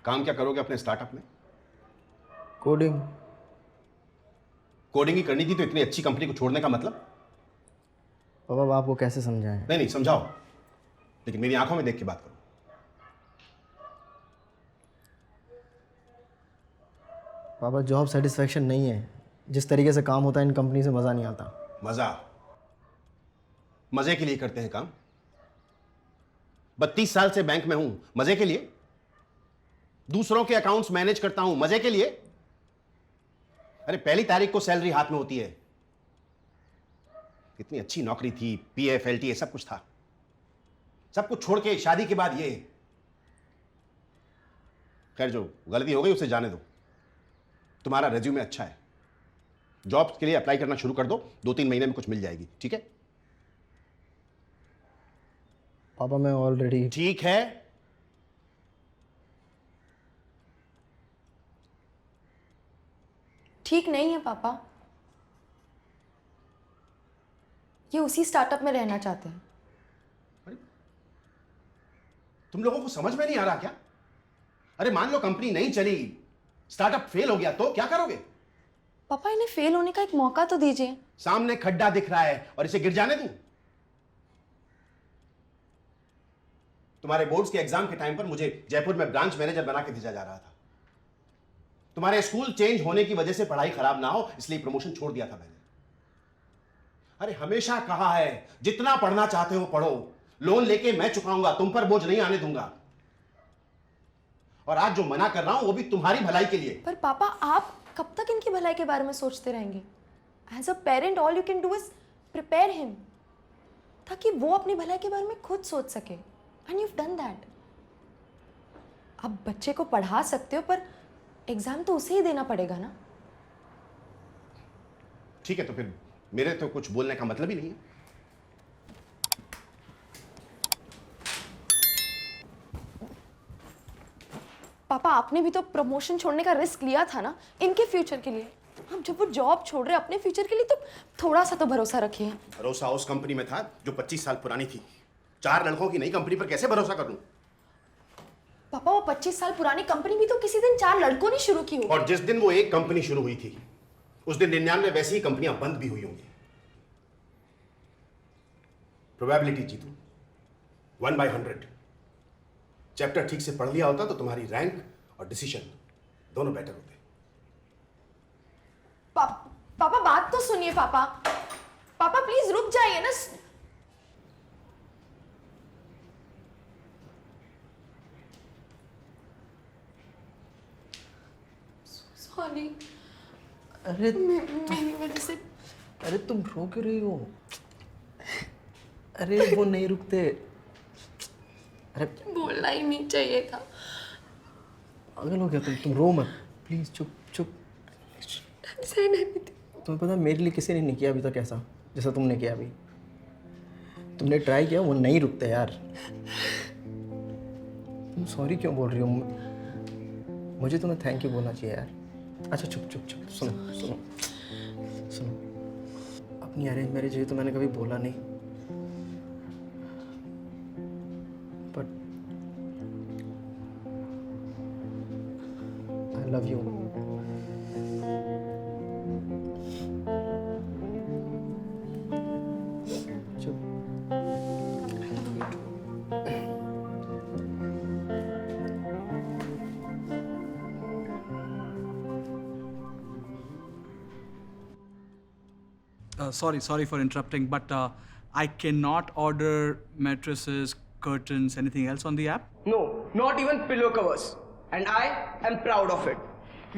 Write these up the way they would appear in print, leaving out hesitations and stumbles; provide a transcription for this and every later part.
काम क्या करोगे अपने स्टार्टअप में? कोडिंग। कोडिंग ही करनी थी तो इतनी अच्छी कंपनी को छोड़ने का मतलब? पापा आप आपको कैसे समझाएं? नहीं नहीं, समझाओ, लेकिन मेरी आंखों में देख के बात करो। पापा जॉब सेटिस्फेक्शन नहीं है। जिस तरीके से काम होता है इन कंपनी से मज़ा नहीं आता। मजा? मजे के लिए करते हैं काम? 32 साल से बैंक में हूं, मजे के लिए? दूसरों के अकाउंट्स मैनेज करता हूं, मजे के लिए? अरे पहली तारीख को सैलरी हाथ में होती है। कितनी अच्छी नौकरी थी, पीएफ एलटीए सब कुछ था। सब कुछ छोड़ के शादी के बाद ये। खैर जो गलती हो गई उसे जाने दो। तुम्हारा रेज्यूमे अच्छा है, जॉब के लिए अप्लाई करना शुरू कर दो, 2-3 महीने में कुछ मिल जाएगी, ठीक है? पापा मैं ऑलरेडी। ठीक है। ठीक नहीं है पापा, ये उसी स्टार्टअप में रहना चाहते हैं। अरे तुम लोगों को समझ में नहीं आ रहा क्या? अरे मान लो कंपनी नहीं चली, स्टार्टअप फेल हो गया तो क्या करोगे? पापा इन्हें फेल होने का एक मौका तो दीजिए। सामने खड्डा दिख रहा है और इसे गिर जाने दूं? तुम्हारे बोर्ड्स के एग्जाम के टाइम पर मुझे जयपुर में ब्रांच मैनेजर बना के भेजा जा रहा था। तुम्हारे स्कूल चेंज होने की वजह से पढ़ाई खराब ना हो इसलिए प्रमोशन छोड़ दिया था मैंने। अरे हमेशा कहा है जितना पढ़ना चाहते हो पढ़ो, लोन लेके मैं चुकाऊंगा, तुम पर बोझ नहीं आने दूंगा। और आज जो मना कर रहा हूं वो भी तुम्हारी भलाई के लिए। पर पापा आप कब तक इनकी भलाई के बारे में सोचते रहेंगे? As a parent all you can do is prepare him, ताकि वो अपनी भलाई के बारे में खुद सोच सके। And you've done that. अब बच्चे को पढ़ा सकते हो पर एग्जाम तो उसे ही देना पड़ेगा ना। ठीक है, तो फिर मेरे तो कुछ बोलने का मतलब ही नहीं है। पापा आपने भी तो प्रमोशन छोड़ने का रिस्क लिया था ना इनके फ्यूचर के लिए। अब जब वो जॉब छोड़ रहे अपने फ्यूचर के लिए तो थोड़ा सा तो भरोसा रखिए। भरोसा उस कंपनी में था जो 25 साल पुरानी थी। 4 लड़कों की नई कंपनी पर कैसे भरोसा कर लूं? पापा वो 25 साल पुरानी कंपनी भी तो किसी दिन 4 लड़कों ने शुरू की होगी। और जिस दिन वो एक कंपनी शुरू हुई थी उस दिन 99 वैसी ही कंपनियां बंद भी हुई होंगी। प्रोबेबिलिटी जीतू 1/100। चैप्टर ठीक से पढ़ लिया होता तो तुम्हारी रैंक और डिसीजन दोनों बेटर होते। पापा बात तो सुनिए। पापा पापा प्लीज रुक जाइए ना। सॉरी। अरे मेरी वजह से। अरे तुम रो क्यों रही हो? अरे वो नहीं रुकते। अरे बोलना ही नहीं चाहिए था। पागल हो गया तुम रो मत प्लीज। चुप चुप। तुम्हें पता मेरे लिए किसी ने नहीं किया अभी तक ऐसा जैसा तुमने किया अभी। तुमने ट्राई किया, वो नहीं रुकते यार। तुम सॉरी क्यों बोल रही हो? मुझे तुम्हें थैंक यू बोलना चाहिए यार। अच्छा चुप चुप चुप। सुनो सुनो सुनो, अपनी अरेंज मैरिज है तो मैंने कभी बोला नहीं, but I love you. Sorry for interrupting, but I cannot order mattresses, curtains, anything else on the app? No, not even pillow covers. And I am proud of it.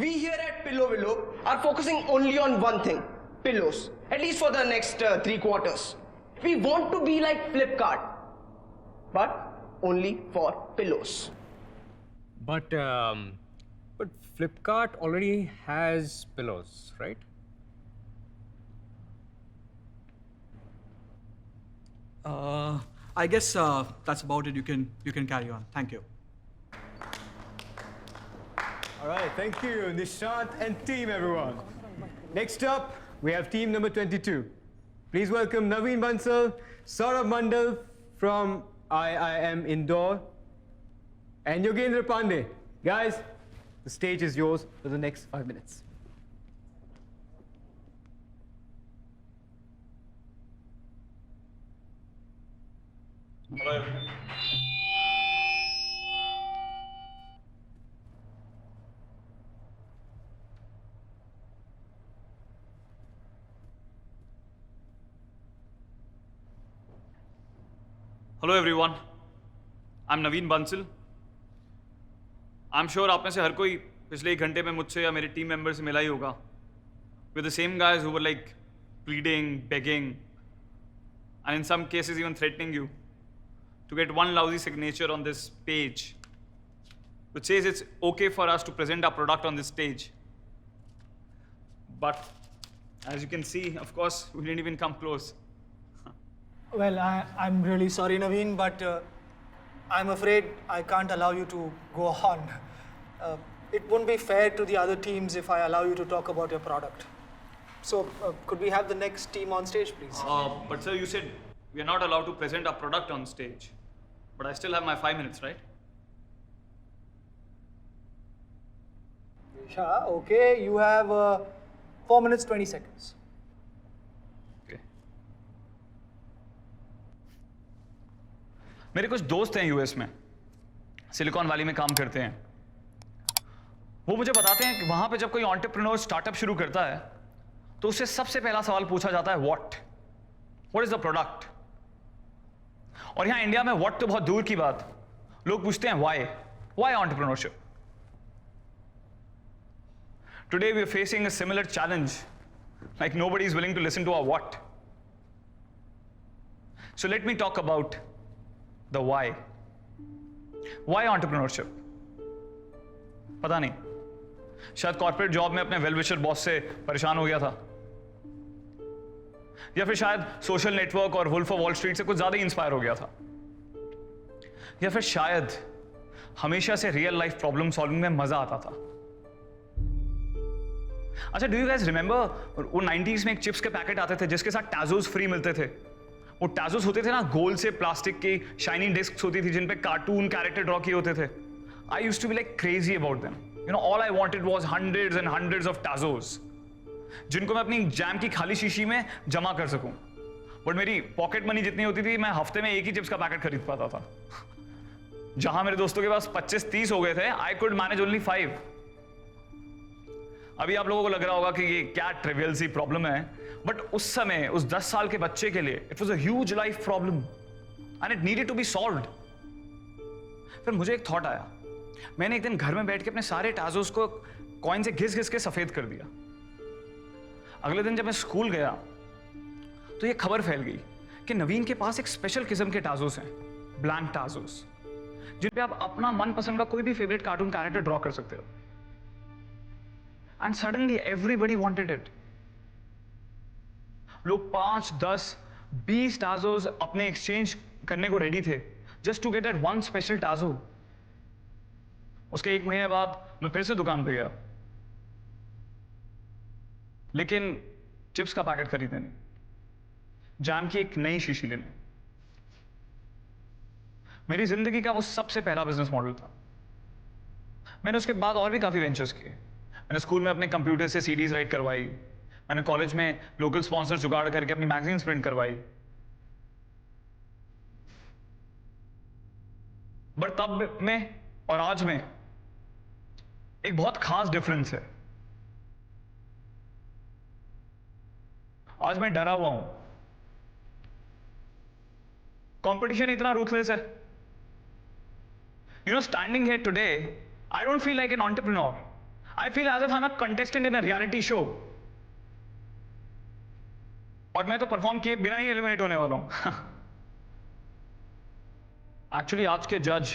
We here at Pillow Willow are focusing only on one thing, pillows. At least for the next 3 quarters. We want to be like Flipkart, but only for pillows. But Flipkart already has pillows, right? I guess that's about it. You can carry on. Thank you. All right, thank you, Nishant and team, everyone. Next up, we have team number 22. Please welcome Naveen Bansal, Saurabh Mandal from IIM Indore, and Yogendra Pandey Guys, the stage is yours for the next 5 minutes. Hello everyone, I am Naveen Bansal. I am sure आप में से हर कोई पिछले 1 घंटे में मुझसे या मेरे टीम मेंबर से मिला ही होगा। With the same guys who were like pleading, begging and in some cases even threatening you to get one lousy signature on this page which says it's okay for us to present our product on this stage. But as you can see, of course, we didn't even come close. Well, I'm really sorry, Naveen, but I'm afraid I can't allow you to go on. It wouldn't be fair to the other teams if I allow you to talk about your product. So, could we have the next team on stage, please? But sir, you said we are not allowed to present our product on stage. But I still have my 5 minutes, right? Yeah, okay. You have 4 minutes, 20 seconds. Okay. मेरे कुछ दोस्त हैं US में, silicon valley में काम करते हैं। वो मुझे बताते हैं कि वहां पे जब कोई एंटरप्रेन्योर स्टार्टअप शुरू करता है तो उससे सबसे पहला सवाल पूछा जाता है व्हाट इज द प्रोडक्ट। और यहां इंडिया में व्हाट तो बहुत दूर की बात, लोग पूछते हैं why entrepreneurship. Today we are facing a similar challenge, like nobody is willing to listen to our what. So let me talk about the why entrepreneurship. पता नहीं, शायद कॉर्पोरेट जॉब में अपने वेल विशर बॉस से परेशान हो गया था, या फिर शायद सोशल नेटवर्क और वुल्फ ऑफ वॉल स्ट्रीट से कुछ ज्यादा ही इंस्पायर हो गया था, या फिर शायद हमेशा से रियल लाइफ प्रॉब्लम सॉल्विंग में मजा आता था। अच्छा, डू यू गाइस रिमेंबर वो 90s में एक चिप्स के पैकेट आते थे जिसके साथ टैजोस फ्री मिलते थे। वो टैजोस होते थे ना, गोल से प्लास्टिक की शाइनी डिस्क्स होती थी जिन पे कार्टून कैरेक्टर ड्रॉ किए होते थे। I used to be like crazy about them. You know, all I wanted was hundreds and hundreds of Tazos जिनको मैं अपनी जैम की खाली शीशी में जमा कर सकूं। बट मेरी पॉकेट मनी जितनी होती थी, मैं हफ्ते में एक ही चिप्स का पैकेट खरीद पाता था। जहां मेरे दोस्तों के पास 25-30 हो गए थे, आई कुड मैनेज ओनली 5। अभी आप लोगों को लग रहा होगा कि ये क्या ट्रिवियल सी प्रॉब्लम है, बट उस समय उस 10 साल के बच्चे के लिए it was a huge life problem and it needed to be solved. फिर मुझे एक थॉट आया। मैंने एक दिन घर में बैठ के अपने सारे टाजोस को कॉइन से घिस घिस के सफेद कर दिया। अगले दिन जब मैं स्कूल गया तो ये खबर फैल गई कि नवीन के पास एक स्पेशल किस्म के टाजोस हैं, ब्लैंक टाजोस, जिन पे आप अपना मनपसंद का कोई भी फेवरेट कार्टून कैरेक्टर ड्रॉ कर सकते हो। And suddenly everybody wanted it. लोग 5, 10, 20 टाजोस अपने एक्सचेंज करने को रेडी थे just to get that one special Tazo. उसके 1 महीने बाद मैं फिर से दुकान पे गया, लेकिन चिप्स का पैकेट खरीदने नहीं, जैम की एक नई शीशी लेने। मेरी जिंदगी का वो सबसे पहला बिजनेस मॉडल था। मैंने उसके बाद और भी काफी वेंचर्स किए। मैंने स्कूल में अपने कंप्यूटर से सीडीज राइट करवाई। मैंने कॉलेज में लोकल स्पॉन्सर जुगाड़ करके अपनी मैगजीन्स प्रिंट करवाई। बट तब में और आज में एक बहुत खास डिफरेंस है। आज मैं डरा हुआ हूं। कंपटीशन इतना रूथलेस है। You know, standing here today, I don't feel like an entrepreneur. I feel as if I'm a contestant in a reality show. और मैं तो परफॉर्म किए बिना ही एलिमिनेट होने वाला हूं। एक्चुअली आज के जज,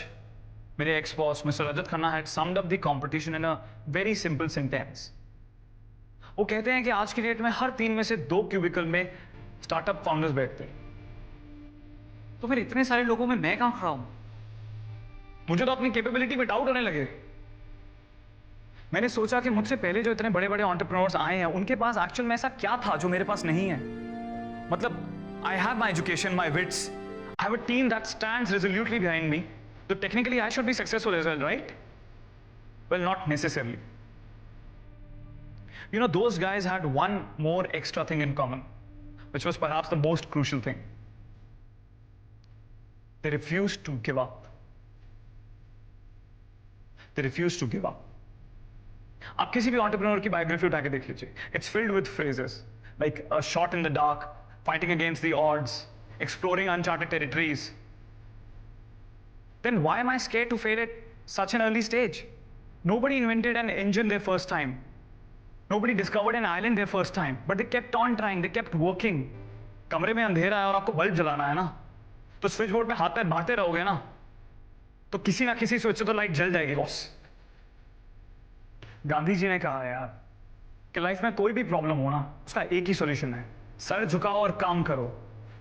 मेरे ex boss mister Rajat Khanna had summed up the competition in a very simple sentence. वो कहते हैं कि आज की डेट में हर 3 में से 2 क्यूबिकल में स्टार्टअप फाउंडर्स बैठते हैं। तो फिर इतने सारे लोगों में मैं कहां खड़ा हूं? मुझे तो अपनी कैपेबिलिटी पे डाउट होने लगे। मैंने सोचा कि मुझसे पहले जो इतने बड़े बड़े एंटरप्रेन्योर्स आए हैं, उनके पास एक्चुअल में ऐसा क्या था जो मेरे पास नहीं है। मतलब I have my education, my wits, I have a team that stands resolutely behind me, तो technically I should be successful as well, right? Well, not necessarily. You know, those guys had one more extra thing in common, which was perhaps the most crucial thing. They refused to give up. They refused to give up. आप किसी भी entrepreneur की biography उठा के देख लीजिए. It's filled with phrases like a shot in the dark, fighting against the odds, exploring uncharted territories. Then why am I scared to fail at such an early stage? Nobody invented an engine their first time. Nobody discovered an island their first time. But they kept on trying, they kept working. कमरे में अंधेरा है और आपको bulb जलाना है ना, तो स्विच बोर्ड पे हाथ पैर मारते रहोगे ना, तो किसी ना किसी स्विच से तो लाइट जल जाएगी बॉस. गांधी जी ने कहा यार कि लाइफ में कोई भी प्रॉब्लम हो ना, उसका एक ही सॉल्यूशन है, सर झुकाओ और काम करो.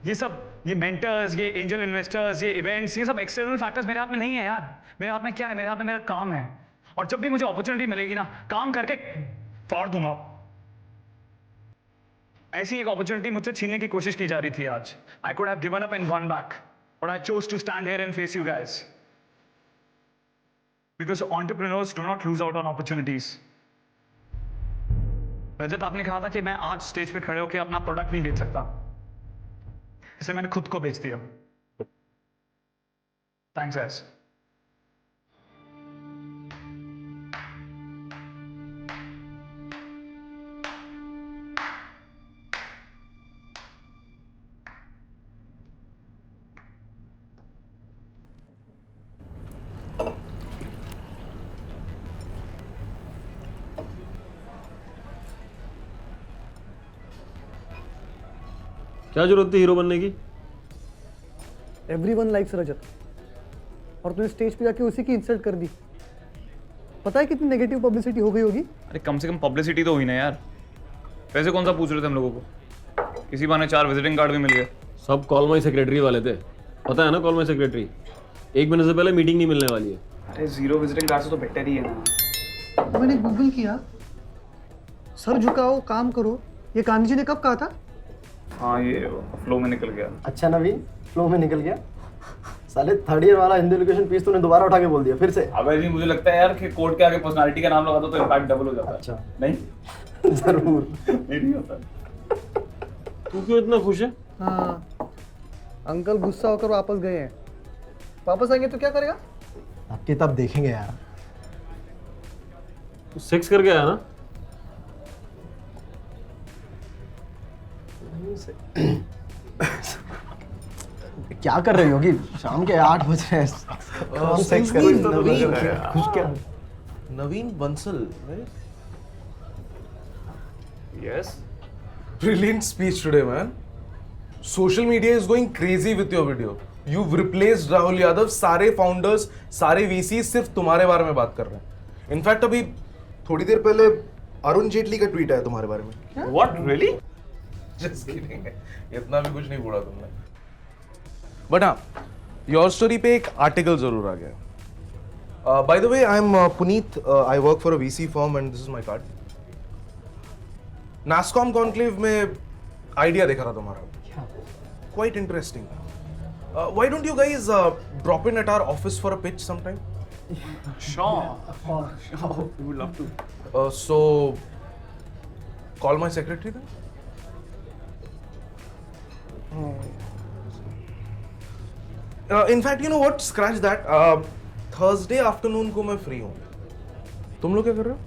ये मेंटर्स, ये एंजल इन्वेस्टर्स, ये इवेंट्स, ये सब एक्सटर्नल फैक्टर्स मेरे हाथ में नहीं है यार. मेरे हाथ में क्या है? मेरे हाथ में मेरा काम है. और जब भी मुझे अपॉर्चुनिटी मिलेगी ना, काम करके फाड़ दूंगा. ऐसी एक अपॉर्चुनिटी मुझसे छीनने की कोशिश की जा रही थी आज. I could have given up and gone back, but I chose to stand here and face you guys. Because entrepreneurs do not lose out on opportunities. Rajat, आपने कहा था कि मैं आज स्टेज पे खड़े होकर अपना प्रोडक्ट नहीं बेच सकता, इसलिए मैंने खुद को बेच दिया. Thanks guys. क्या जरूरत थी हीरो बनने की? एवरीवन लाइक्स रजत, और तूने स्टेज पे जाके उसी की इंसल्ट कर दी. पता है कितनी नेगेटिव पब्लिसिटी हो गई होगी? अरे कम से कम पब्लिसिटी तो हुई ना यार. पैसे कौन सा पूछ रहे थे हम लोगों को? किसी बहाने 4 विजिटिंग कार्ड भी मिल गए. सब कॉल माई सेक्रेटरी वाले थे, पता है ना कॉल माई सेक्रेटरी. 1 महीने से पहले मीटिंग नहीं मिलने वाली है. अरे 0 विजिटिंग कार्ड से तो बेटर ही है ना. मैंने गूगल किया, सर झुकाओ काम करो, ये गांधी जी ने कब कहा था? हाँ, ये फ्लो में निकल गया. अच्छा नवीन, फ्लो में निकल गया. साले 3rd ईयर वाला हिंदी एजुकेशन पीस तूने दोबारा उठा के बोल दिया फिर से. अबे जी, मुझे लगता है यार कि कोर्ट के आगे पर्सनालिटी का नाम लगा दो तो इम्पैक्ट डबल हो जाता है. अच्छा नहीं जरूर. नहीं होता. तू क्यों इतना खुश है? हाँ, अंकल गुस्सा होकर वापस गए हैं. वापस आएंगे तो क्या करेगा? आपके तब देखेंगे यार. सेक्स करके आया ना? क्या कर रहे हो योगी? शाम के 8 बज रहे हैं. सेक्स कर रहे हैं. खुश क्या? Naveen Bansal, right? Yes. Brilliant speech today, man. Social media is going crazy with your video. You've replaced Rahul Yadav. सारे founders, सारे VCs सिर्फ तुम्हारे बारे में बात कर रहे हैं. इनफैक्ट अभी थोड़ी देर पहले अरुण जेटली का ट्वीट आया तुम्हारे बारे में. What really? Just kidding. इतना भी कुछ नहीं बोला तुमने. बट हाँ, योर स्टोरी पे एक आर्टिकल जरूर आ गया. By the way, I am Puneet. I work for a VC firm and this is my card. NASSCOM conclave में आइडिया देखा था तुम्हारा. Quite interesting. Why don't you guys drop in at our office for a pitch sometime? Sure. We would love to. So call my secretary then. In fact, you know what? Scratch that. Thursday afternoon को मैं free हूँ. तुम लोग क्या कर रहे हो?